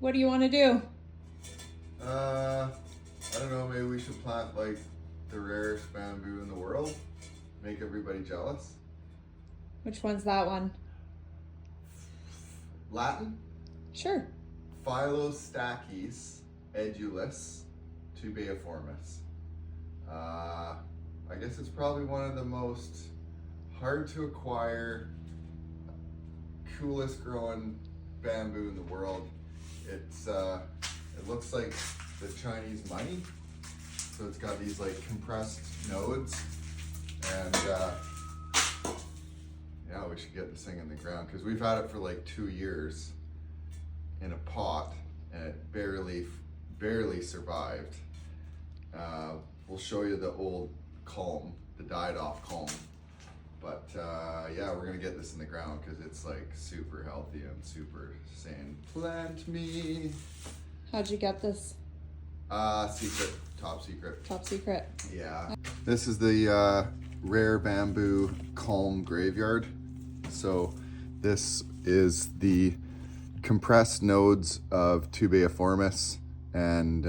What do you want to do? I don't know, maybe we should plant like the rarest bamboo in the world. Make everybody jealous. Which one's that one? Latin? Sure. Phyllostachys edulis Tubaeformis. I guess it's probably one of the most hard to acquire, coolest growing bamboo in the world. It looks like the Chinese money. So it's got these like compressed nodes, and yeah, we should get this thing in the ground because we've had it for like 2 years in a pot and it barely survived. We'll show you the old culm, the died off culm. But yeah, we're gonna get this in the ground because it's like super healthy and super sane. Plant me. How'd you get this? Secret, top secret. Top secret. Yeah. This is the rare bamboo culm graveyard. So this is the compressed nodes of Tubaeformis, and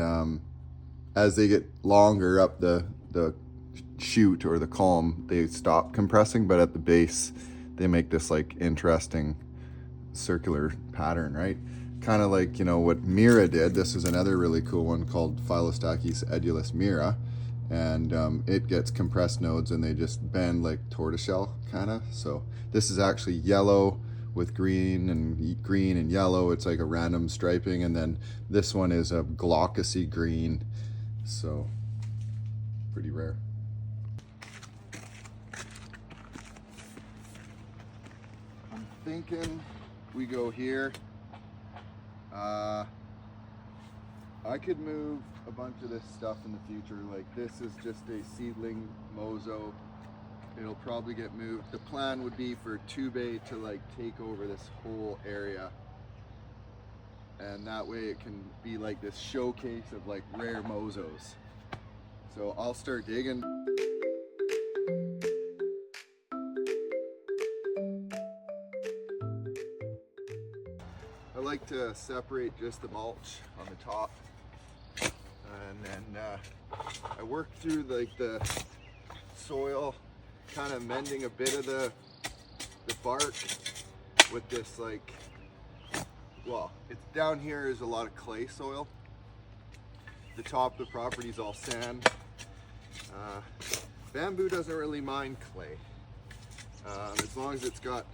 as they get longer up the shoot or the culm, they stop compressing, but at the base they make this like interesting circular pattern, right? Kind of like, you know, what Mira did. This is another really cool one called Phyllostachys edulis Mira, and it gets compressed nodes and they just bend like tortoiseshell kind of. So this is actually yellow with green and yellow. It's like a random striping, and then this one is a glaucous green, so pretty rare. I'm thinking we go here. I could move a bunch of this stuff in the future. Like this is just a seedling Moso. It'll probably get moved. The plan would be for Tubay to like take over this whole area, and that way it can be like this showcase of like rare Mosos. So I'll start digging. I like to separate just the mulch on the top, and then I work through like the soil, kind of mending a bit of the bark with this like, well, it's down here is a lot of clay soil. The top of the property is all sand. Bamboo doesn't really mind clay, as long as it's got,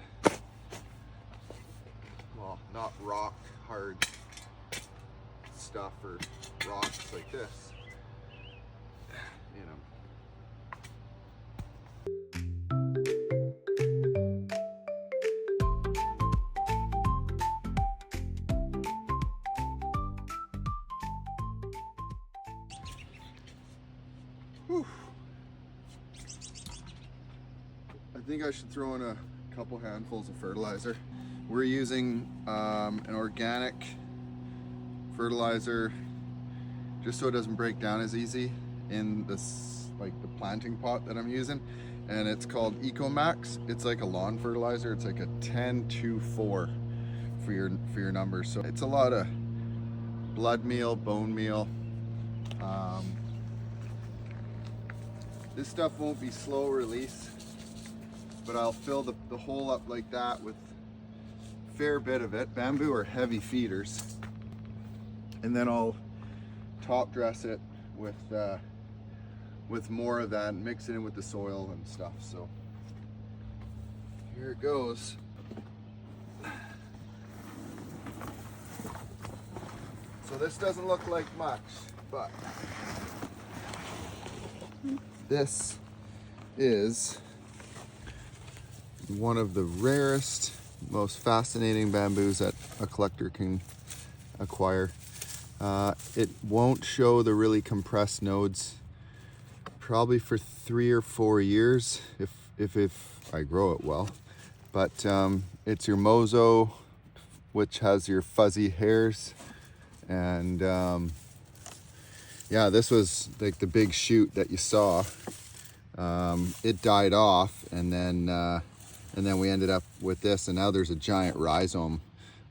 well, not rock hard stuff or rocks like this, you know. Whew. I think I should throw in a couple handfuls of fertilizer. We're using an organic fertilizer just so it doesn't break down as easy in this, like the planting pot that I'm using, and it's called Ecomax. It's like a lawn fertilizer. It's like a 10-2-4 for your numbers. So it's a lot of blood meal, bone meal. This stuff won't be slow release, but I'll fill the hole up like that with a fair bit of it. Bamboo are heavy feeders. And then I'll top dress it with more of that and mix it in with the soil and stuff. So here it goes. So this doesn't look like much, but this is one of the rarest, most fascinating bamboos that a collector can acquire. It won't show the really compressed nodes probably for 3 or 4 years if I grow it well. But it's your Moso, which has your fuzzy hairs, and yeah, this was like the big shoot that you saw. It died off, and then we ended up with this, and now there's a giant rhizome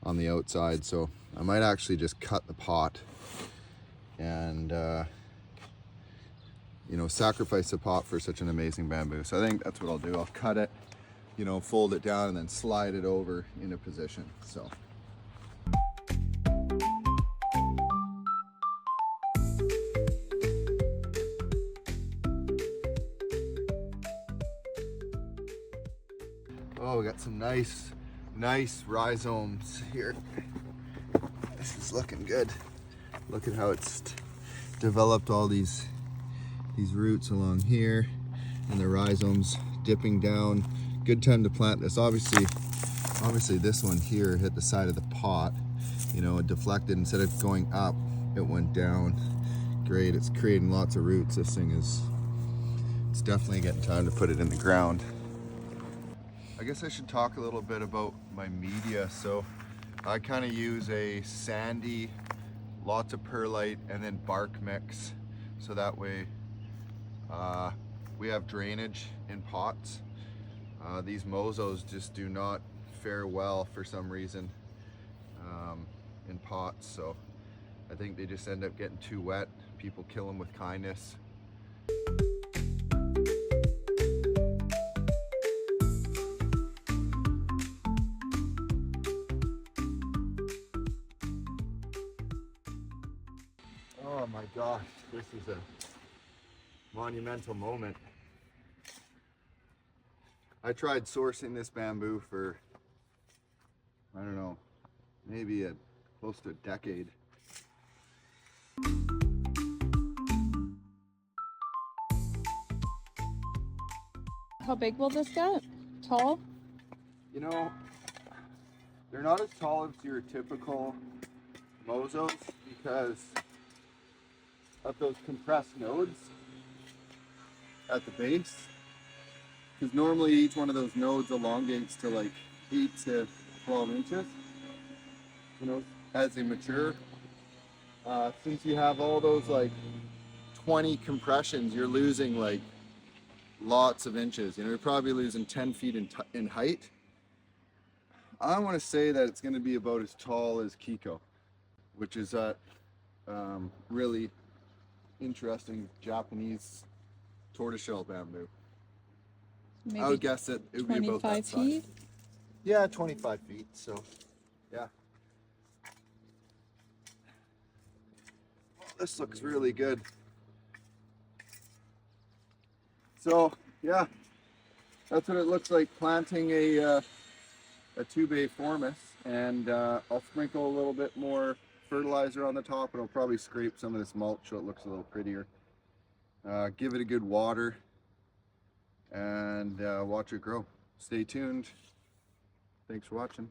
on the outside. So I might actually just cut the pot and you know, sacrifice the pot for such an amazing bamboo. So I think that's what I'll do. I'll cut it, you know, fold it down and then slide it over into position. So. Oh, we got some nice rhizomes here. This is looking good. Look at how it's developed all these roots along here, and the rhizomes dipping down. Good time to plant this. Obviously this one here hit the side of the pot. You know, it deflected. Instead of going up, it went down. Great, it's creating lots of roots. This thing it's definitely getting time to put it in the ground. I guess I should talk a little bit about my media. So I kind of use a sandy, lots of perlite, and then bark mix. So that way we have drainage in pots. These Mosos just do not fare well for some reason in pots. So I think they just end up getting too wet. People kill them with kindness. Oh my gosh, this is a monumental moment. I tried sourcing this bamboo for, I don't know, maybe close to a decade. How big will this get? Tall? You know, they're not as tall as your typical Mosos because of those compressed nodes at the base. Because normally each one of those nodes elongates to like 8 to 12 inches, you know, as they mature. Since you have all those like 20 compressions, you're losing like lots of inches. You know, you're probably losing 10 feet in height. I want to say that it's going to be about as tall as Kiko, which is a really interesting Japanese tortoiseshell bamboo. Maybe I would guess that it would be about that 25 size. feet? Yeah, 25 feet, so yeah. Well, this looks really good. So yeah, that's what it looks like planting a Tubaeformis, and I'll sprinkle a little bit more fertilizer on the top, and I'll probably scrape some of this mulch so it looks a little prettier. Give it a good water, and watch it grow. Stay tuned. Thanks for watching.